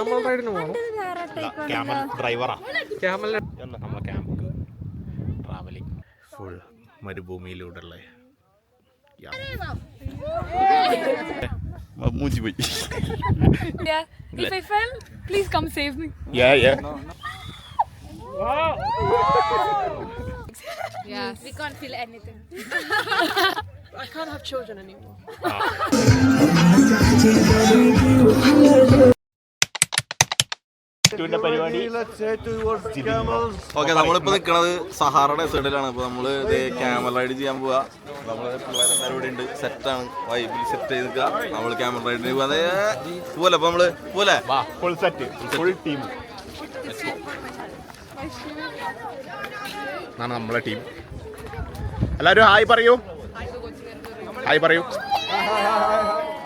Camel റൈഡിന് പോകണം. Camel ഡ്രൈവറാ. Camel നമ്മളെ ക്യാമ്പ് ട്രാവലിംഗ് ഫുൾ മരുഭൂമിയിലൂടെയുള്ള മൂഞ്ചി പോയി. If I fell, please come save me. Yeah. Yeah, we can't feel anything. I can't have children anymore. Okay, നമ്മളിപ്പോ നിൽക്കുന്നത് Sahara ഡെസേർട്ടിലാണ്. ഇപ്പൊ നമ്മള് ക്യാമൽ റൈഡ് ചെയ്യാൻ പോവാ. നമ്മള് പിള്ളേരെല്ലാവരും ഇവിടെ ഉണ്ട്, സെറ്റാണ്, വൈബിൽ സെറ്റ് ചെയ്ത് നിൽക്കുക. നമ്മള് ക്യാമൽ റൈഡിന് പോവാ. അതേ പോലെ അപ്പൊ നമ്മള് പോലെ ഫുൾ സെറ്റ് ഫുൾ ടീം ആണ് നമ്മളെ ടീം. എല്ലാവരും ഹായ് പറയൂ, ഹായ് പറയൂ.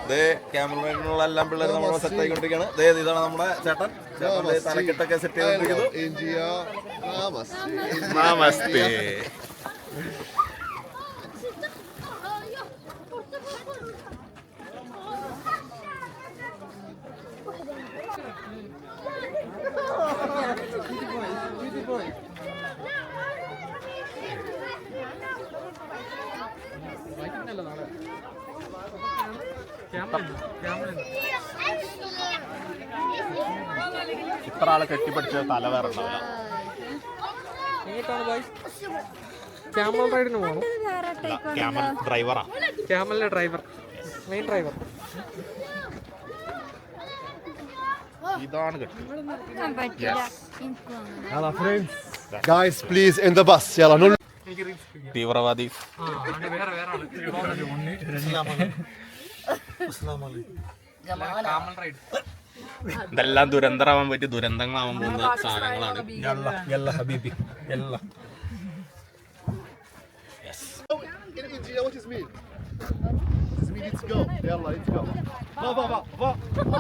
ഇതേ ക്യാമറ റൈഡിനുള്ള എല്ലാം പിള്ളേർ നമ്മളെ സെറ്റ് ആയിക്കൊണ്ടിരിക്കുകയാണ്. ഇതാണ് നമ്മുടെ ചേട്ടൻ. തലക്കെട്ടൊക്കെ സെറ്റ് ചെയ്തിരിക്കുന്നു. നമസ്തേ. ഇത്ര ആളെ കെട്ടിപ്പിടിച്ച തല വേറെ ഉണ്ടാവില്ല. ക്യാമൽ റൈഡിന് പോകണം. ക്യാമൽ ഡ്രൈവറാ. ക്യാമലിന്റെ ഡ്രൈവർ, മെയിൻ ഡ്രൈവർ. ഇതാണ് കെട്ടി. Guys, please in the bus. Yalla, no. തീവ്രവാദി. ഇതെല്ലാം ദുരന്തമാവാൻ പറ്റി ദുരന്തങ്ങളാവാൻ പോകുന്ന സാധനങ്ങളാണ്.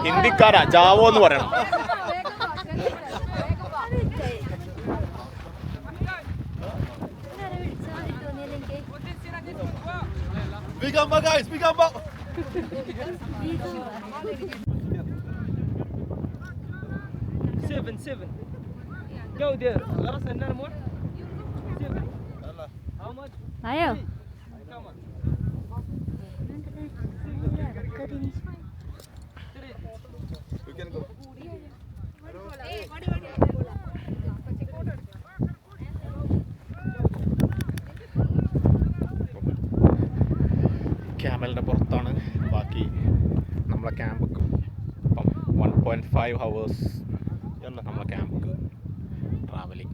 ഹിന്ദിക്കാരാ, ജാവോ എന്ന് പറയണം. Bigamba, guys, Bigamba. Seven. Go there. خلاص عندنا more. 7. How much? Ayo. ക്യാമലിൻ്റെ പുറത്താണ് ബാക്കി നമ്മളെ ക്യാമ്പൊക്കെ. ഇപ്പം 1.5 hours നമ്മളെ ക്യാമ്പൊക്കെ travelling.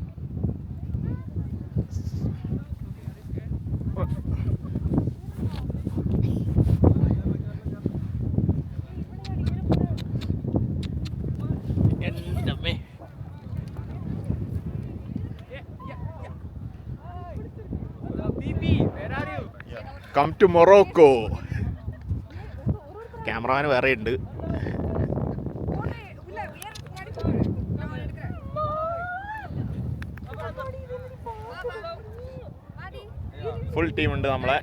Come to Morocco. Cameraman വേറെ ഉണ്ട്. ഫുൾ ടീമുണ്ട് നമ്മളെ.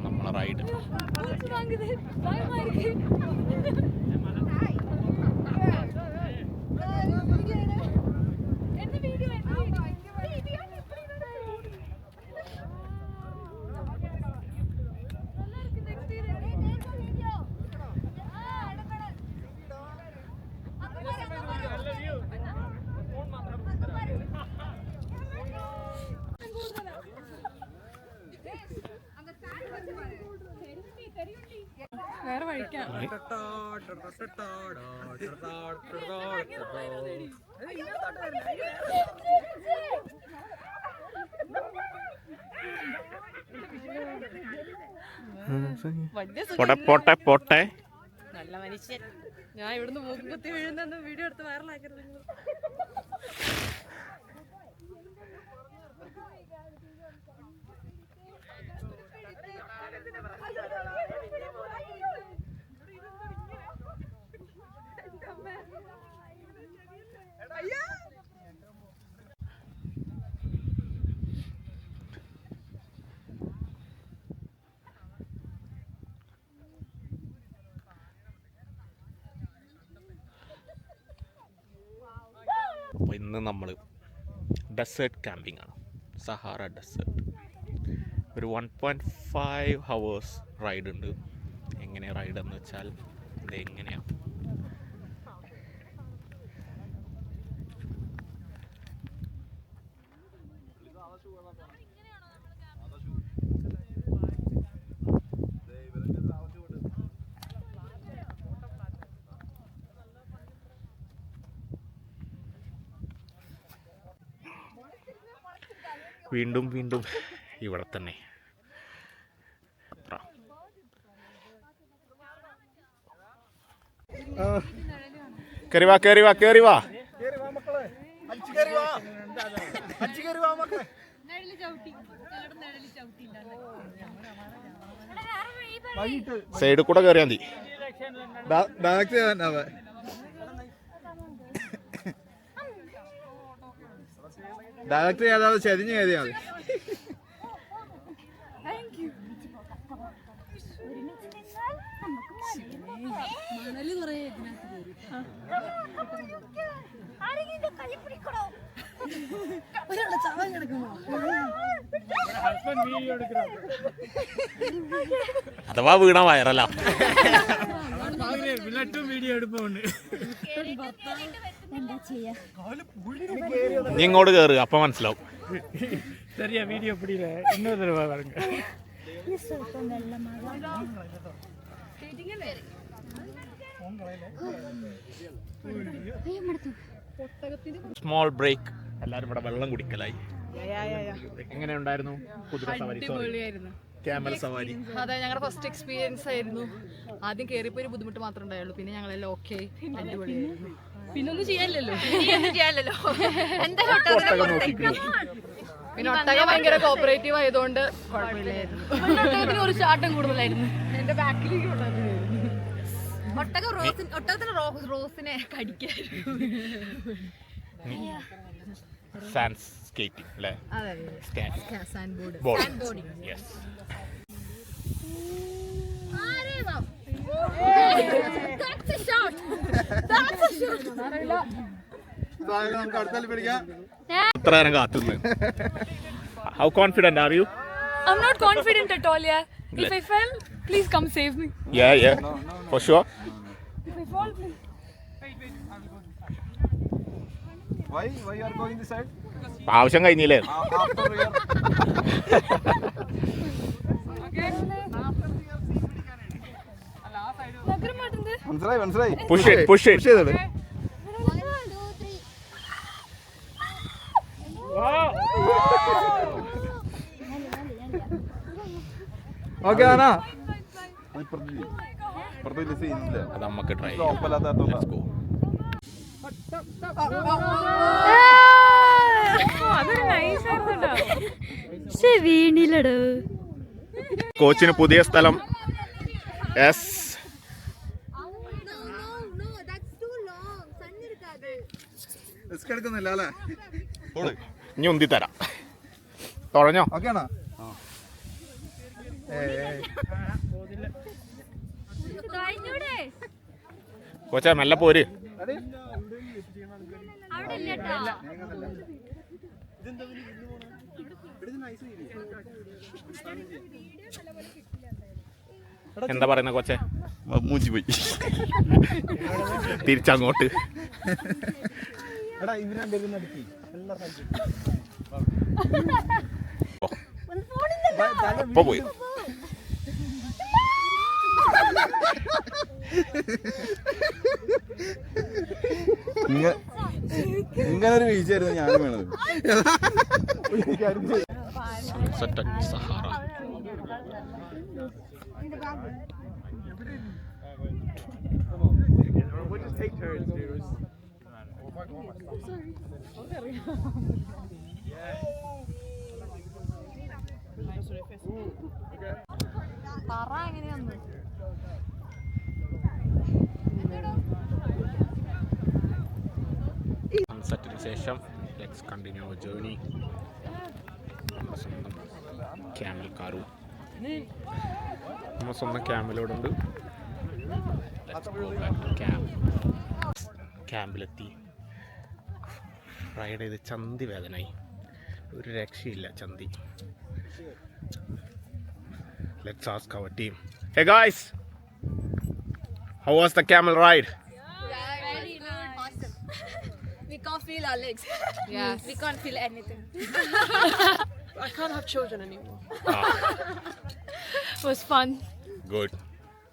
നമ്മളെ റൈഡ് വേറെ വഴിക്കാം. പോട്ടെ. നല്ല മനുഷ്യൻ. ഞാൻ ഇവിടുന്ന് മൂക്കുത്തി വീഴുന്ന വീഡിയോ എടുത്ത് വൈറലാക്കരുത്. ഇന്ന് നമ്മൾ ഡെസേർട്ട് ക്യാമ്പിംഗ് ആണ്. Sahara desert. ഒരു 1.5 hours റൈഡ് ഉണ്ട്. എങ്ങനെ റൈഡ് എന്ന് വെച്ചാൽ ഇത് എങ്ങനെയാണ്, വീണ്ടും വീണ്ടും ഇവിടെ തന്നെ. കേറി വാ കേറി വാ കേറി വാ. സൈഡിൽ കൂടെ കയറിയാൽ മതി. ഡയറക്ടർ ഏതാவது ചെരിഞ്ഞ് കയറിയാൽ മതി. അഥവാ വീണ വയറല്ല. നീ ഇങ്ങോട്ട് കയറുക, അപ്പൊ മനസ്സിലാവും. വീഡിയോ പിടിയില്ല. ഇന്നൊരു തരവാ പറഞ്ഞു. Small break. എല്ലാരും ഇവിടെ വെള്ളം കുടിക്കലായി. എങ്ങനെ ഉണ്ടായിരുന്നു കുതിര സവാരി? ക്യാമൽ സവാരി. അതെ, ഞങ്ങളുടെ ഫസ്റ്റ് എക്സ്പീരിയൻസ് ആയിരുന്നു. ആദ്യം കയറിയപ്പോ ഒരു ബുദ്ധിമുട്ട് മാത്രമേ ഉണ്ടായുള്ളൂ. പിന്നെ ഞങ്ങളെല്ലാം ഓക്കെ, അടിപൊളിയായിരുന്നു. പിന്നൊന്നും ചെയ്യാനില്ലല്ലോ. പിന്നെ ഒട്ടകം ഭയങ്കര കോപ്പറേറ്റീവ് ആയതുകൊണ്ട് കുഴപ്പമില്ലായിരുന്നു. ഒരു ചാട്ടം കൂടുതലായിരുന്നു. എന്റെ ബാക്കിലേക്ക് ഒട്ടകത്തിന് റോസിനെ കടിക്കായിരുന്നു. സാൻഡ് സ്കേറ്റിംഗ് അല്ലേ? Sand board. യെസ്. എത്ര നേരം കാത്തുനിന്ന്? How confident are you? I'm not confident at all, yeah. If I fell, please come save me. Yeah. For sure. If I fall, please. Why you are going this side? ആവശ്യം കഴിഞ്ഞില്ലേ? മനസ്സിലായി. Push it. Okay ആണോ? അത് നമുക്ക് try ചെയ്യാം. Let's go. കോച്ചിന് പുതിയ സ്ഥലം. Yes. എടുക്കുന്നില്ല അല്ലേ? ഇനി ഉന്തി തരാം. തുഴഞ്ഞോ? ഓക്കെ ആണോ? കോച്ചാ മെല്ലെ പോര്. എന്താ പറയുന്ന കോച്ചെ? മൂഞ്ചി പോയി. തിരിച്ചങ്ങോട്ട്. ഇപ്പൊ പോയി. ഇങ്ങനൊരു വീഴ്ചയായിരുന്നു ഞാനും വേണത്. Sunset at Sahara. സൺസെറ്റിന് ശേഷം ലെറ്റ്സ് കണ്ടിന്യൂ അവർ ജേർണി. നമ്മുടെ സ്വന്തം ക്യാമൽ കാറു, നമ്മുടെ സ്വന്തം ക്യാമലോടുണ്ട്. ക്യാമ്പിലെത്തി. റൈഡ് ചെയ്ത് ചന്തി വേദനയായി, ഒരു രക്ഷയില്ല ചന്തി. Let's ask our team. Hey guys, how was the camel ride? Very nice. Awesome. We can't feel our legs. Yes. We can't feel anything. I can't have children anymore. It was fun. Good.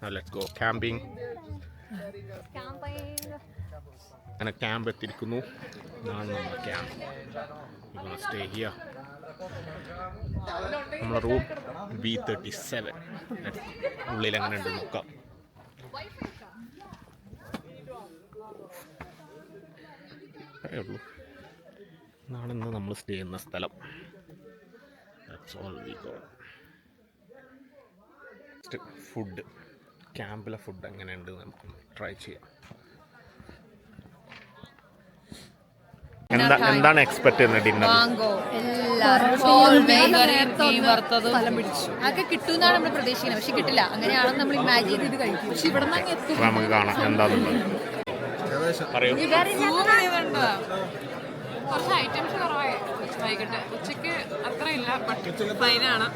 Now let's go camping. Camping. അങ്ങനെ camp എത്തിയിരിക്കുന്നു. ഇതാണ് നമ്മുടെ camp. Stay here. നമ്മുടെ room B37. ഉള്ളിൽ എങ്ങനെ ഉണ്ട് നോക്കാം. ഉള്ളൂ. ഇതാണ് ഇന്ന് നമ്മൾ സ്റ്റേ ചെയ്യുന്ന സ്ഥലം. That's all we got. Food, ക്യാമ്പിലെ ഫുഡ് എങ്ങനെയുണ്ട് നമുക്ക് ട്രൈ ചെയ്യാം. എന്താണ് എക്സ്പെക്ട് ചെയ്യുന്നത് ഡിന്നർ? അതൊക്കെ കിട്ടുമെന്നാണ് നമ്മൾ പ്രതീക്ഷിക്കുന്നത്, പക്ഷെ കിട്ടില്ല. അങ്ങനെയാണെന്ന് നമ്മൾ ഇമാജിൻ ചെയ്ത് കഴിക്കും. പക്ഷെ ഇവിടെ നിന്ന് എത്തും. നമുക്ക് കാണാം എന്താണെന്നുള്ളത്. പറയൂ. കുറച്ച് ഐറ്റംസ് കുറവായി വൈകിട്ട്. ഉച്ചക്ക് അത്ര ഇല്ല, പക്ഷേ ഫൈനാണ്.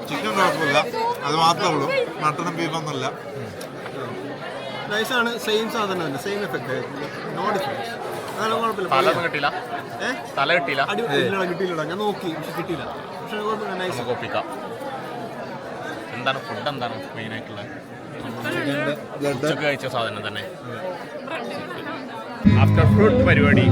ചിക്കൻ കുഴപ്പമില്ല, അത് മാത്രമേ ഉള്ളൂ. മട്ടനും ബീഫൊന്നുമില്ല. നൈസാണ്, സെയിം സാധനം തന്നെ, സെയിം എഫക്ട്, നോ ഡിഫറൻസ്. അതാണ് കുഴപ്പമില്ല. തല കിട്ടിയില്ല, തല കിട്ടിയില്ല, കിട്ടിയില്ലടാ, ഞാൻ നോക്കി പക്ഷെ കിട്ടിയില്ല. പക്ഷെ കുഴപ്പമില്ല, നൈസ്. നമുക്ക് ഒപ്പിക്കാം. എന്താണ് ഫുഡ്, എന്താണ് മെയിൻ ആയിട്ടുള്ളത്? ഉച്ചക്ക് കഴിച്ച സാധനം തന്നെ. ആഫ്റ്റർ ഫ്രൂട്ട് പരിപാടി.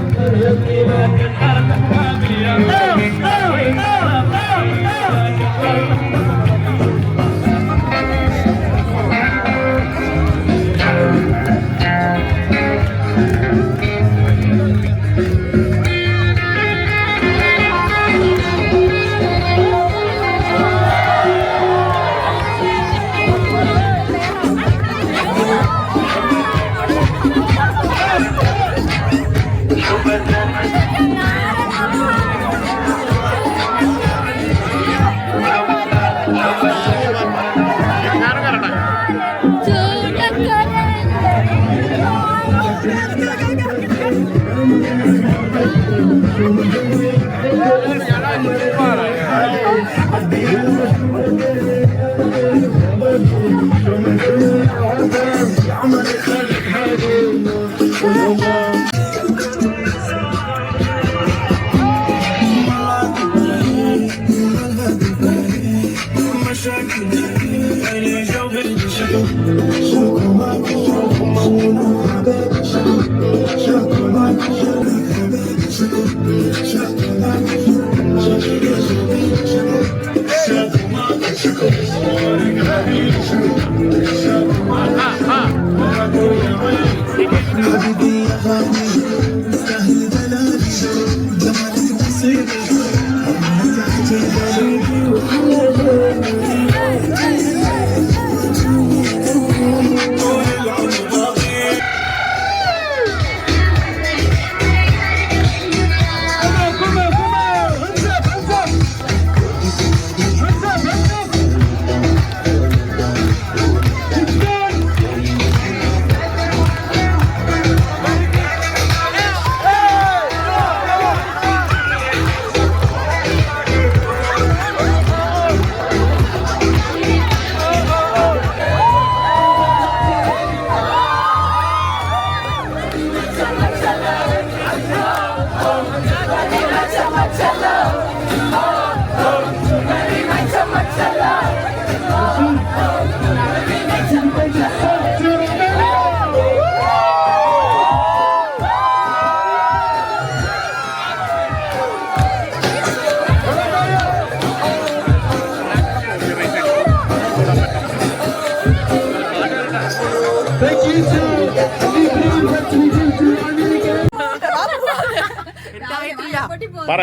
പറ,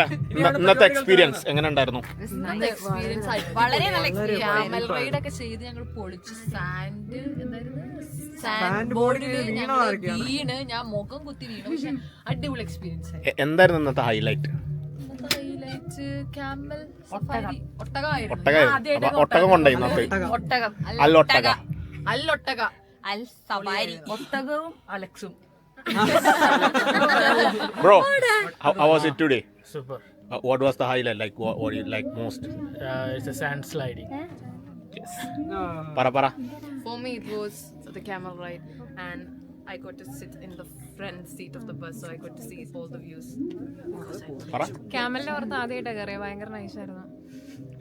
ഇന്നത്തെ എക്സ്പീരിയൻസ് എങ്ങനെ ഉണ്ടായിരുന്നു? എക്സ്പീരിയൻസ് ആയി, വളരെ നല്ല എക്സ്പീരിയൻസ്. ക്യാമൽ റൈഡ് ഒക്കെ ചെയ്ത് ഞങ്ങൾ പൊളിച്ച് സാൻഡ് ബോർഡിൽ വീണ് ഞാൻ മുഖം കുത്തി വീണു. പക്ഷെ അടിപൊളി എക്സ്പീരിയൻസ് ആയി. എന്തായിരുന്നു ഇന്നത്തെ ഹൈലൈറ്റ്? Highlight camel safari. ഒട്ടകം കൊണ്ടേ അല്ലൊട്ടക അൽ സവാരി. ഒട്ടകവും അലക്സും Bro, how was it today? Super. What was the highlight? Like what you like most? It's a sand sliding. Yes. Para. For me, it was the camel ride, and I got to sit in the front seat of the bus, so I got to see all the views. Para. ക്യാമലിന്റെ പുറത്ത് ആദ്യമായിട്ടാ കയറിയ ഭയങ്കര നൈസായിരുന്നു.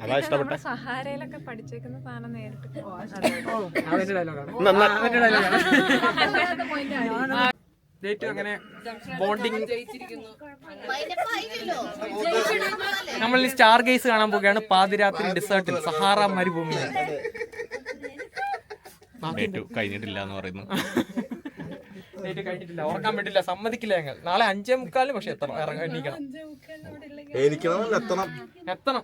അതാ ഇഷ്ടപ്പെട്ടെ? സഹാരയിലൊക്കെ പഠിച്ചേക്കുന്ന സാധനം നേരിട്ട് ഏറ്റവും അങ്ങനെ bonding. നമ്മൾ സ്റ്റാർ ഗേസ് കാണാൻ പോവുകയാണ് പാതിരാത്രി ഡെസേർട്ടിൽ, സഹാറ മരുഭൂമിയിൽ. കഴിഞ്ഞിട്ടില്ല എന്ന് പറയുന്നു. ഡേറ്റ് കഴിഞ്ഞിട്ടില്ല, ഉറക്കാൻ പറ്റില്ല, സമ്മതിക്കില്ല ഞങ്ങൾ. നാളെ 5:45 പക്ഷെ എത്തണം, എണീക്കണം, എനിക്കണം എത്തണം. എത്തണം.